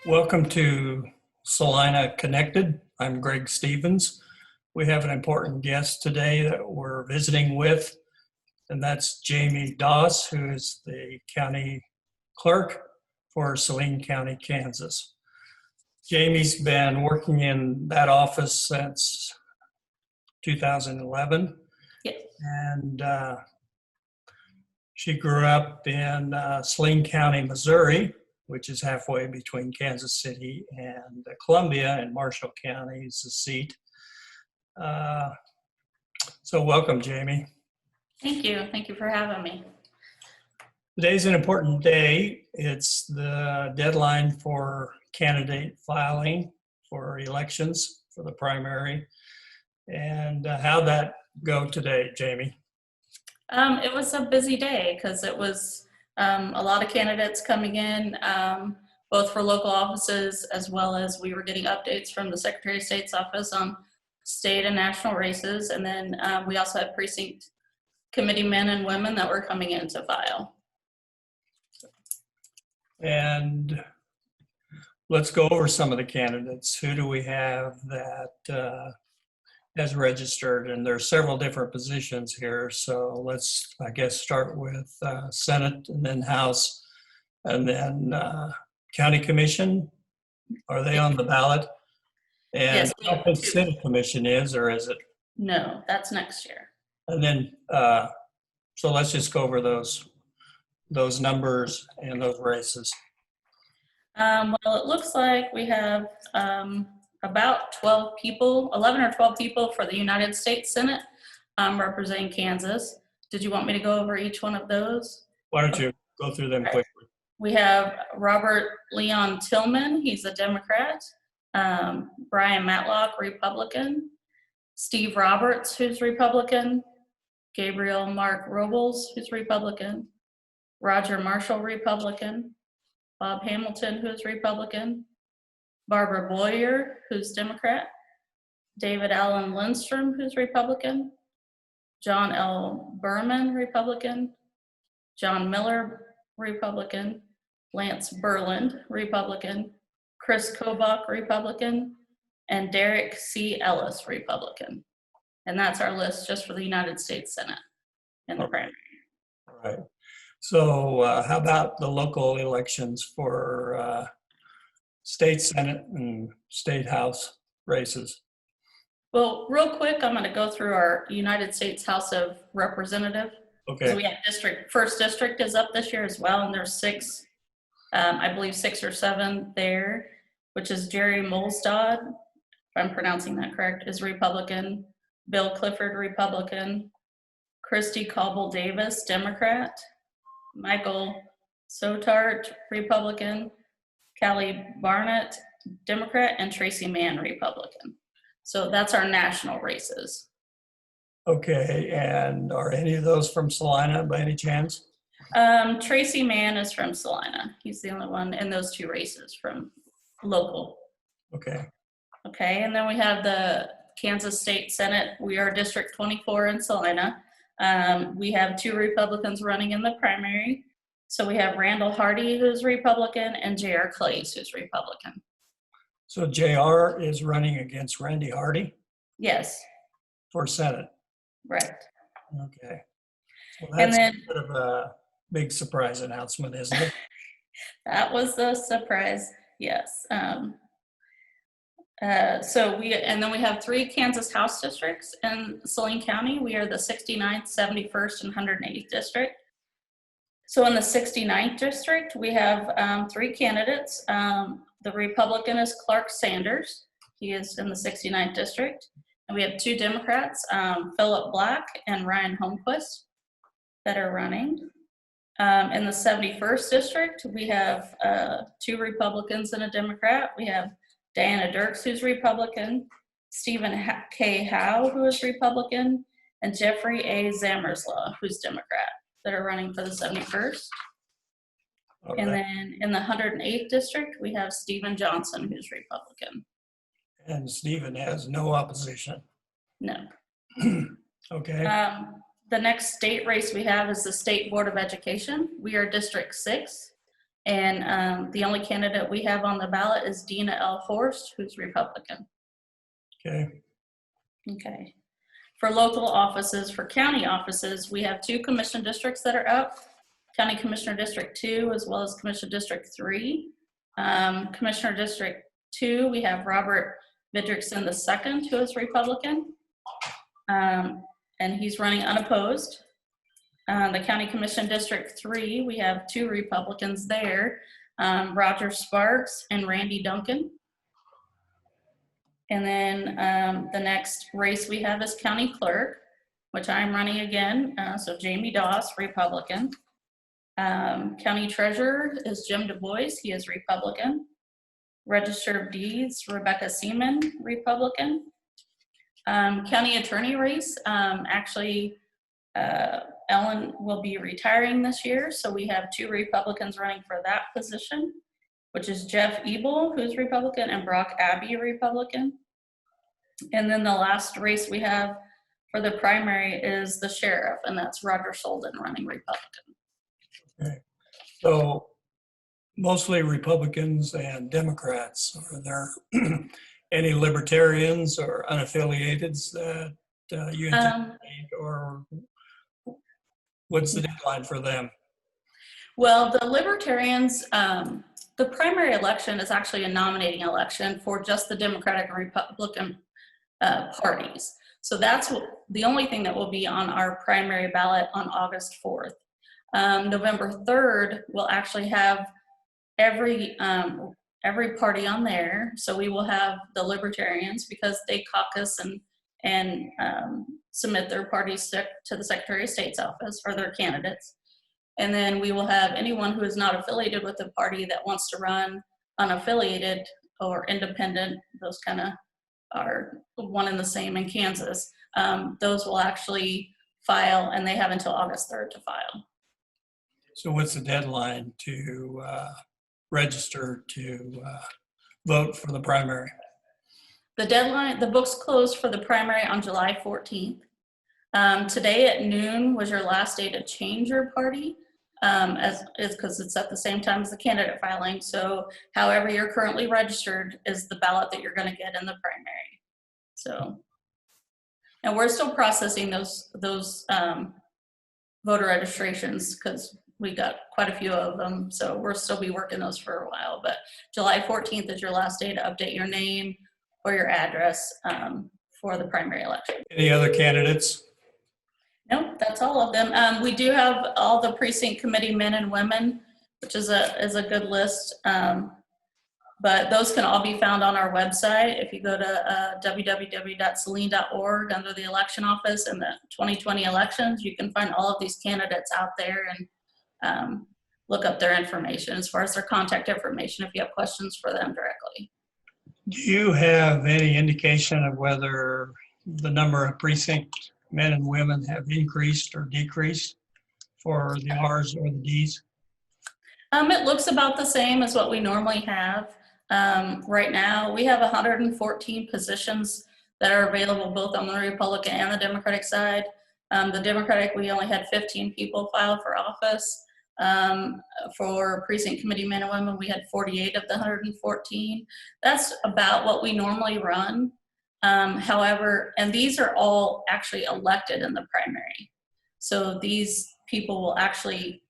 Welcome to Salina Connected. I'm Greg Stevens. We have an important guest today that we're visiting with, and that's Jamie Doss, who is the county clerk for Saline County, Kansas. Jamie's been working in that office since 2011, Yes. and she grew up in Saline County, Missouri, which is halfway between Kansas City and Columbia, and Marshall County is the seat. So welcome, Jamie. Thank you. Thank you for having me. Today's an important day. It's the deadline for candidate filing for elections for the primary. And how'd that go today, Jamie? It was a busy day because it was a lot of candidates coming in, both for local offices as well as we were getting updates from the Secretary of State's office on state and national races. And then we also had precinct committee men and women that were coming in to file. And let's go over some of the candidates. Who do we have that has registered? And there's several different positions here. So let's, I guess, start with Senate and then House and then County Commission. Are they on the ballot? And Yes, we I don't have think two. City Commission is, or is it? No, that's next year. And then, so let's just go over those numbers and those races. Well, it looks like we have about 12 people, 11 or 12 people for the United States Senate representing Kansas. Did you want me to go over each one of those? Why don't you go through them quickly? We have Robert Leon Tillman, he's a Democrat. Brian Matlock, Republican. Steve Roberts, who's Republican. Gabriel Mark Robles, who's Republican. Roger Marshall, Republican. Bob Hamilton, who's Republican. Barbara Boyer, who's Democrat. David Allen Lindstrom, who's Republican. John L. Berman, Republican. John Miller, Republican. Lance Berland, Republican. Chris Kobach, Republican. And Derek C. Ellis, Republican. And that's our list just for the United States Senate in the primary. All right. So how about the local elections for state Senate and state House races? Well, real quick, I'm going to go through our United States House of Representatives. Okay. So we have first district is up this year as well, and there's six, I believe 6 or 7 there, which is Jerry Molstad, if I'm pronouncing that correct, is Republican. Bill Clifford, Republican. Christy Cobble Davis, Democrat. Michael Sotart, Republican. Callie Barnett, Democrat, and Tracy Mann, Republican. So that's our national races. Okay, and are any of those from Salina by any chance? Tracy Mann is from Salina. He's the only one in those 2 races from local. Okay. Okay, and then we have the Kansas State Senate. We are District 24 in Salina. We have 2 Republicans running in the primary. So we have Randall Hardy, who's Republican, and J.R. Clays, who's Republican. So JR is running against Randy Hardy Yes, for Senate. right. Okay. Well, And that's then- a bit of a big surprise announcement, isn't it? That was the surprise, yes. And then we have 3 Kansas House districts in Saline County. We are the 69th, 71st, and 108th district. So in the 69th district, we have 3 candidates. The Republican is Clark Sanders. He is in the 69th district. And we have 2 Democrats, Philip Black and Ryan Holmquist, that are running. In the 71st district, we have 2 Republicans and a Democrat. We have Diana Dirks, who's Republican, Stephen K. Howe, who is Republican, and Jeffrey A. Zamerslaw, who's Democrat, that are running for the 71st. All And right. then in the 108th district, we have Stephen Johnson, who's Republican. And Stephen has no opposition. No. Okay. The next state race we have is the State Board of Education. We are District 6. And the only candidate we have on the ballot is Dina L. Horst, who's Republican. Okay. Okay. For local offices, for county offices, we have 2 commission districts that are up. County Commissioner District 2 as well as Commissioner District 3. Commissioner District 2, we have Robert Vidrickson II, who is Republican, and he's running unopposed. The County Commission District 3, we have 2 Republicans there, Roger Sparks and Randy Duncan. And then the next race we have is County Clerk, which I'm running again, so Jamie Doss, Republican. County Treasurer is Jim Du Bois, he is Republican. Register of Deeds, Rebecca Seaman, Republican. County Attorney race, actually, Ellen will be retiring this year, so we have 2 Republicans running for that position, which is Jeff Ebel, who's Republican, and Brock Abbey, Republican. And then the last race we have for the primary is the sheriff, and that's Roger Solden running Republican. Okay. So mostly Republicans and Democrats. Are there any libertarians or unaffiliateds that you anticipate, or what's the deadline for them? Well, the libertarians, the primary election is actually a nominating election for just the Democratic and Republican parties. So that's the only thing that will be on our primary ballot on August 4th. November 3rd, we'll actually have every party on there. So we will have the Libertarians, because they caucus and submit their parties to the Secretary of State's office for their candidates. And then we will have anyone who is not affiliated with the party that wants to run unaffiliated or independent. Those kind of are one and the same in Kansas. Those will actually file, and they have until August 3rd to file. So what's the deadline to register to vote for the primary? The deadline, the books closed for the primary on July 14th. Today at noon was your last day to change your party, because it's at the same time as the candidate filing. So however you're currently registered is the ballot that you're going to get in the primary. So, and we're still processing those voter registrations, because we got quite a few of them. So we'll still be working those for a while. But July 14th is your last day to update your name or your address for the primary election. Any other candidates? Nope, that's all of them. We do have all the precinct committee men and women, which is a good list. But those can all be found on our website. If you go to www.saline.org under the election office and the 2020 elections, you can find all of these candidates out there and look up their information as far as their contact information if you have questions for them directly. Do you have any indication of whether the number of precinct men and women have increased or decreased for the R's or the D's? It looks about the same as what we normally have. Right now, we have 114 positions that are available both on the Republican and the Democratic side. The Democratic, we only had 15 people file for office. For precinct committee men and women, we had 48 of the 114. That's about what we normally run. However, and these are all actually elected in the primary. So these people will actually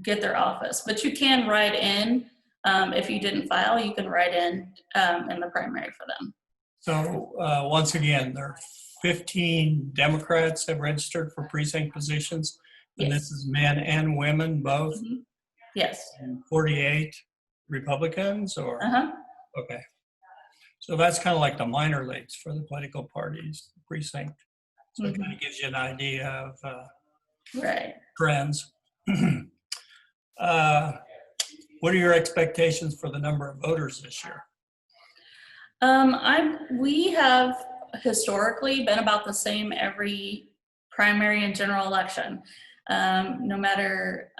get their office, but you can write in, if you didn't file, you can write in the primary for them. So once again, there are 15 Democrats have registered for precinct positions, and Yes. this is men and women both. Mm-hmm. Yes. And 48 Republicans, or okay. So that's kind of like the minor leagues for the political parties, precinct. So it kind of gives you an idea of Right. trends. What are your expectations for the number of voters this year? We have historically been about the same every primary and general election. No matter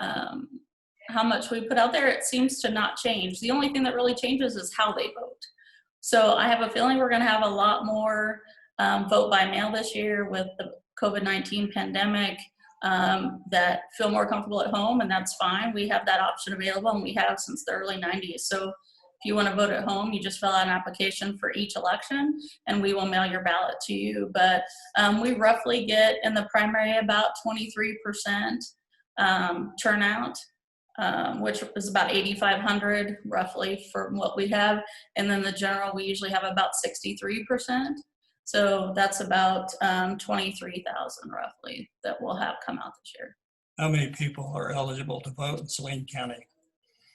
how much we put out there, it seems to not change. The only thing that really changes is how they vote. So I have a feeling we're going to have a lot more vote by mail this year with the COVID-19 pandemic. that feel more comfortable at home, and that's fine. We have that option available, and we have since the early 90s. So if you want to vote at home, you just fill out an application for each election, and we will mail your ballot to you. But we roughly get in the primary about 23% turnout, which is about 8,500 roughly for what we have. And then the general, we usually have about 63%. So that's about 23,000 roughly that we'll have come out this year. How many people are eligible to vote in Saline County?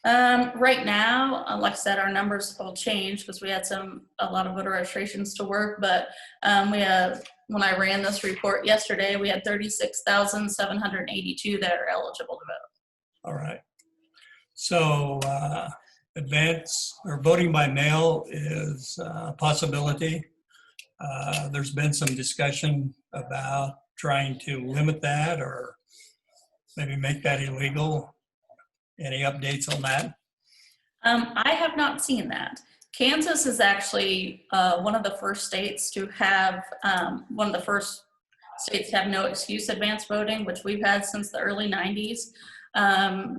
Right now, like I said, our numbers will change because we had a lot of voter registrations to work, but when I ran this report yesterday, we had 36,782 that are eligible to vote. All right. So advance or voting by mail is a possibility. There's been some discussion about trying to limit that or maybe make that illegal. Any updates on that? I have not seen that. Kansas is actually one of the first states to have no excuse advance voting, which we've had since the early 90s.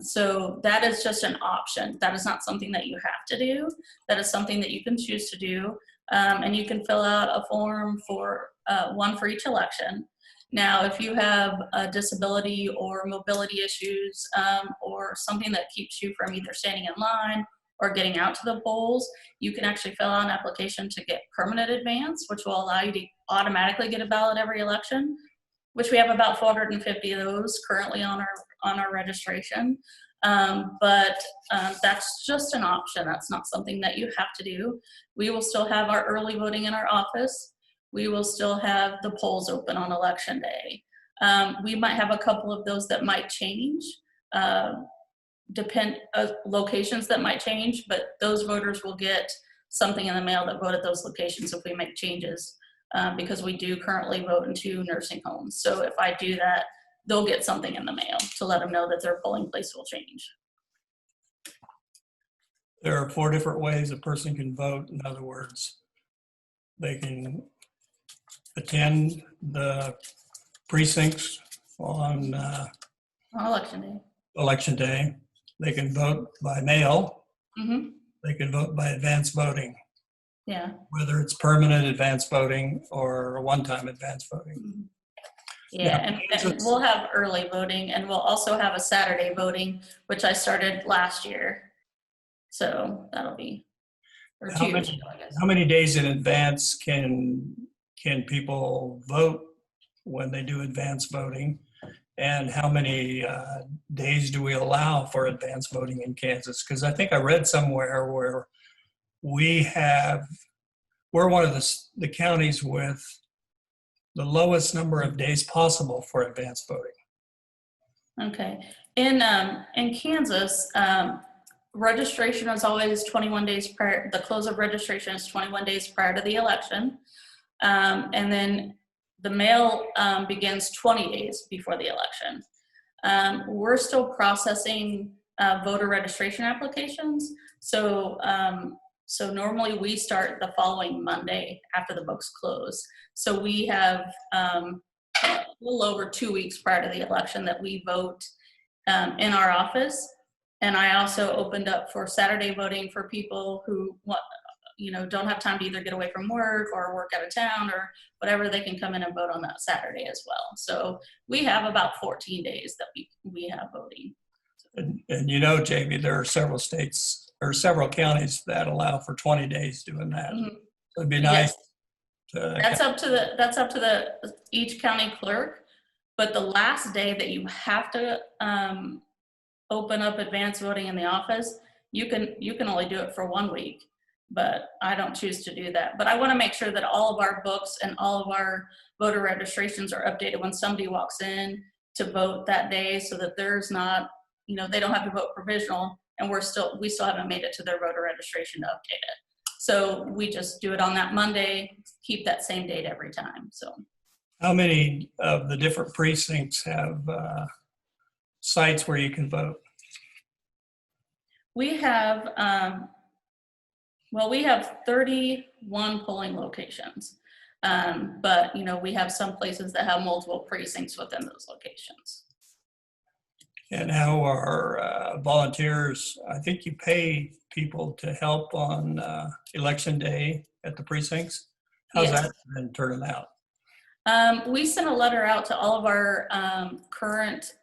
So that is just an option. That is not something that you have to do. That is something that you can choose to do. And you can fill out a form for one for each election. Now, if you have a disability or mobility issues or something that keeps you from either standing in line or getting out to the polls, you can actually fill out an application to get permanent advance, which will allow you to automatically get a ballot every election, which we have about 450 of those currently on our registration. But that's just an option. That's not something that you have to do. We will still have our early voting in our office. We will still have the polls open on election day. We might have a couple of those that might change, locations that might change, but those voters will get something in the mail that vote at those locations if we make changes, because we do currently vote in 2 nursing homes. So if I do that, they'll get something in the mail to let them know that their polling place will change. There are 4 different ways a person can vote. In other words, they can attend the precincts on election day. They can vote by mail. Mm-hmm. They can vote by advance voting. Yeah. Whether it's permanent advance voting or one-time advance voting. Mm-hmm. Yeah, and we'll have early voting, and we'll also have a Saturday voting, which I started last year. So that'll be, or 2 years ago, I guess. How many days in advance can people vote when they do advance voting? And how many days do we allow for advance voting in Kansas? Because I think I read somewhere where we're one of the counties with the lowest number of days possible for advance voting. Okay. In Kansas, registration is always 21 days prior. The close of registration is 21 days prior to the election. And then the mail begins 20 days before the election. We're still processing voter registration applications. So normally we start the following Monday after the books close. So we have a little over 2 weeks prior to the election that we vote in our office. And I also opened up for Saturday voting for people who don't have time to either get away from work or work out of town or whatever. They can come in and vote on that Saturday as well. So we have about 14 days that we have voting. And Jamie, there are several states or several counties that allow for 20 days doing that. Mm-hmm. So it'd be nice. Yes. That's up to each county clerk. But the last day that you have to open up advance voting in the office, you can only do it for 1 week. But I don't choose to do that. But I want to make sure that all of our books and all of our voter registrations are updated when somebody walks in to vote that day, so that there's not, they don't have to vote provisional, and we still haven't made it to their voter registration to update it. So we just do it on that Monday, keep that same date every time. So how many of the different precincts have sites where you can vote? We have we have 31 polling locations. But, you know, we have some places that have multiple precincts within those locations. And how are volunteers, I think you pay people to help on election day at the precincts. How's Yes. that been turning out? We sent a letter out to all of our current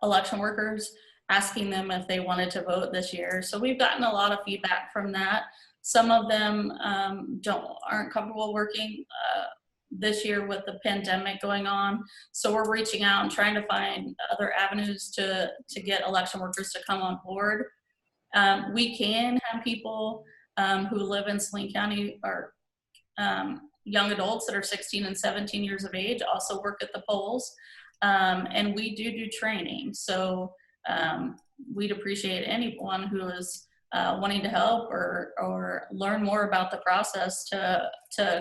election workers asking them if they wanted to vote this year. So we've gotten a lot of feedback from that. Some of them aren't comfortable working this year with the pandemic going on. So we're reaching out and trying to find other avenues to get election workers to come on board. We can have people who live in Saline County or young adults that are 16 and 17 years of age also work at the polls. And we do training. So we'd appreciate anyone who is wanting to help or learn more about the process to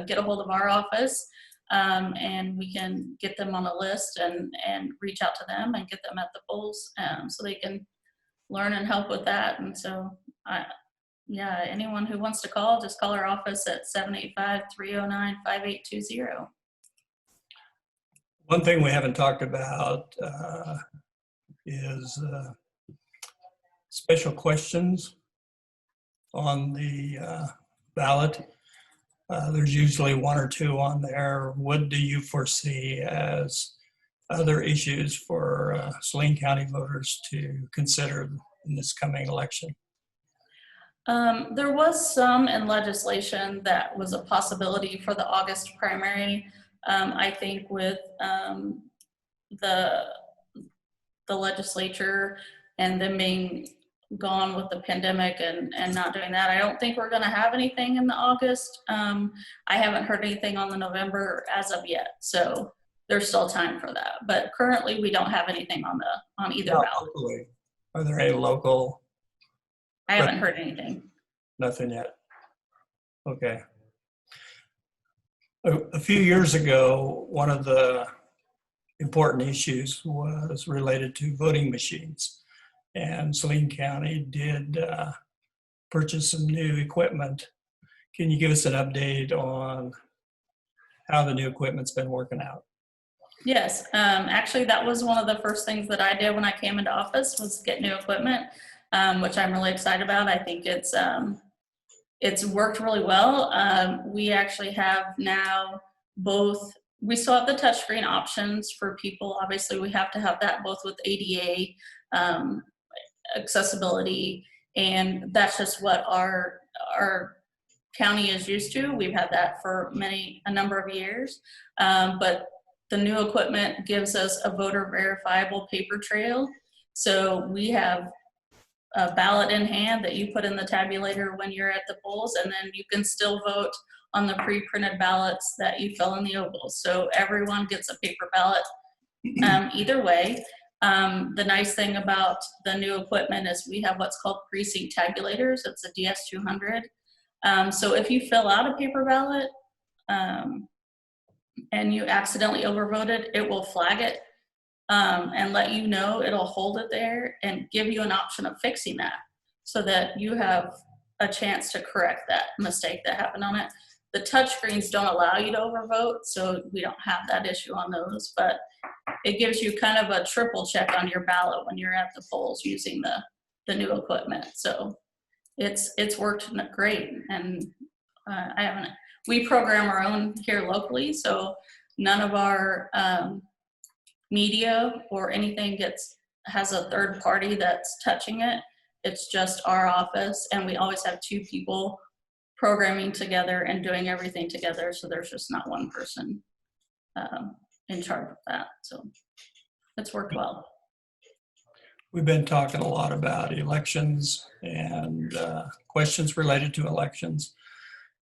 get a hold of our office. And we can get them on a list and reach out to them and get them at the polls so they can learn and help with that. And so yeah, anyone who wants to call, just call our office at 785-309-5820. One thing we haven't talked about is special questions on the ballot. There's usually one or two on there. What do you foresee as other issues for Saline County voters to consider in this coming election? There was some in legislation that was a possibility for the August primary. I think with the legislature and them being gone with the pandemic and not doing that, I don't think we're going to have anything in the August. I haven't heard anything on the November as of yet, so there's still time for that. But currently, we don't have anything on either ballot. Locally. Are there any local? I haven't heard anything. Nothing yet. Okay. A few years ago, one of the important issues was related to voting machines. And Saline County did purchase some new equipment. Can you give us an update on how the new equipment's been working out? Yes, actually that was one of the first things that I did when I came into office was get new equipment, which I'm really excited about. I think it's worked really well. We actually have now we still have the touchscreen options for people. Obviously we have to have that both with ADA accessibility, and that's just what our county is used to. We've had that for a number of years, but the new equipment gives us a voter verifiable paper trail. So we have a ballot in hand that you put in the tabulator when you're at the polls, and then you can still vote on the pre-printed ballots that you fill in the ovals. So everyone gets a paper ballot either way. The nice thing about the new equipment is we have what's called precinct tabulators. It's a DS200. So if you fill out a paper ballot and you accidentally overvoted, it will flag it and let you know. It'll hold it there and give you an option of fixing that so that you have a chance to correct that mistake that happened on it. The touchscreens don't allow you to overvote, so we don't have that issue on those, but it gives you kind of a triple check on your ballot when you're at the polls using the new equipment. So it's worked great, and we program our own here locally, so none of our media or anything has a third party that's touching it. It's just our office, and we always have two people programming together and doing everything together, so there's just not one person in charge of that. So it's worked well. We've been talking a lot about elections and questions related to elections.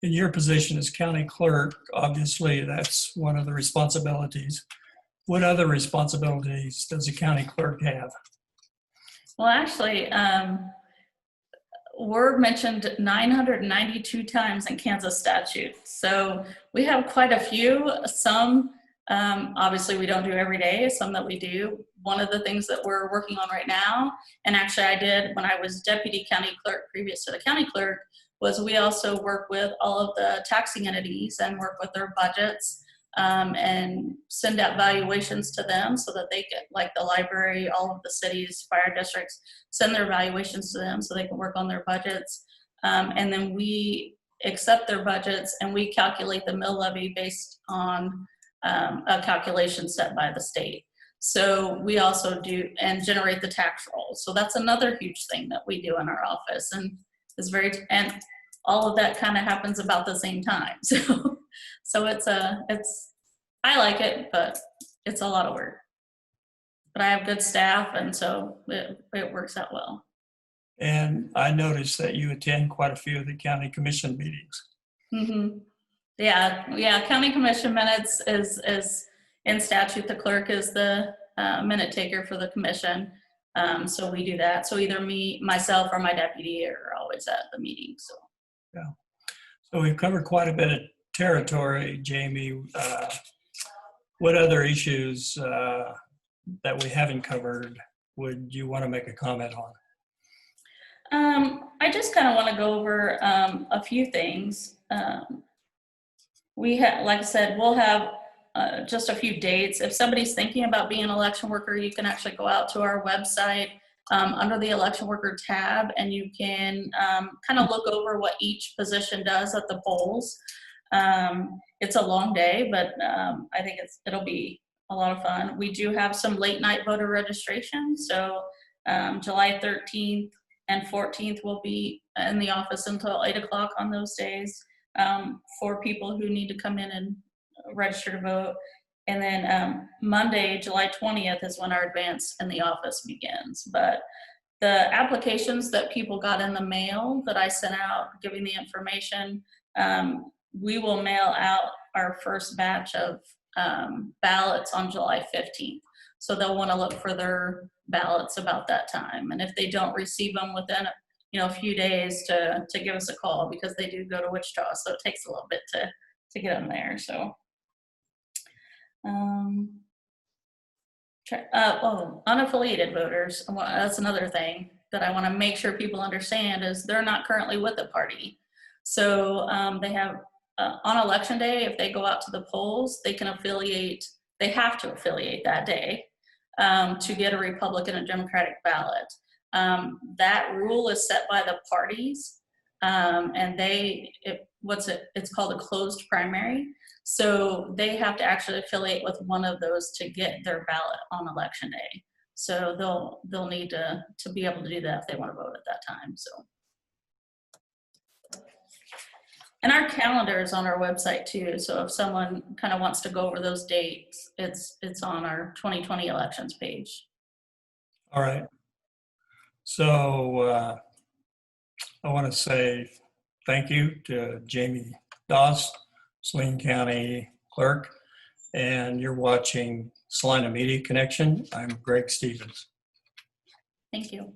In your position as county clerk, obviously that's one of the responsibilities. What other responsibilities does a county clerk have? Well, actually, we're mentioned 992 times in Kansas statute. So we have quite a few. Some Obviously, we don't do every day, some that we do. One of the things that we're working on right now, and actually I did when I was deputy county clerk previous to the county clerk, was we also work with all of the taxing entities and work with their budgets and send out valuations to them so that they get, like the library, all of the cities, fire districts, send their valuations to them so they can work on their budgets. And then we accept their budgets and we calculate the mill levy based on a calculation set by the state. So we also do and generate the tax rolls. So that's another huge thing that we do in our office, and it's and all of that kind of happens about the same time. So it's I like it, but it's a lot of work. But I have good staff, and so it works out well. And I noticed that you attend quite a few of the county commission meetings. Mm-hmm. Yeah. County commission minutes is in statute. The clerk is the minute taker for the commission. So we do that. So either myself, or my deputy are always at the meeting. So yeah. So we've covered quite a bit of territory, Jamie. What other issues that we haven't covered would you want to make a comment on? I just kind of want to go over a few things. We have, like I said, we'll have just a few dates. If somebody's thinking about being an election worker, you can actually go out to our website under the election worker tab, and you can kind of look over what each position does at the polls. It's a long day, but I think it'll be a lot of fun. We do have some late night voter registration. So July 13th and 14th will be in the office until 8 o'clock on those days for people who need to come in and register to vote. And then Monday, July 20th is when our advance in the office begins. But the applications that people got in the mail that I sent out giving the information, we will mail out our first batch of ballots on July 15th. So they'll want to look for their ballots about that time. And if they don't receive them within a few days, to give us a call, because they do go to Wichita, so it takes a little bit to get them there. So unaffiliated voters, that's another thing that I want to make sure people understand, is they're not currently with a party. So they have on election day, if they go out to the polls, they have to affiliate that day to get a Republican and Democratic ballot. That rule is set by the parties, and it's called a closed primary. So they have to actually affiliate with one of those to get their ballot on election day. So they'll need to be able to do that if they want to vote at that time. So, and our calendar is on our website too. So if someone kind of wants to go over those dates, it's on our 2020 elections page. All right. So I want to say thank you to Jamie Doss, Saline County Clerk, and you're watching Salina Media Connection. I'm Greg Stevens. Thank you.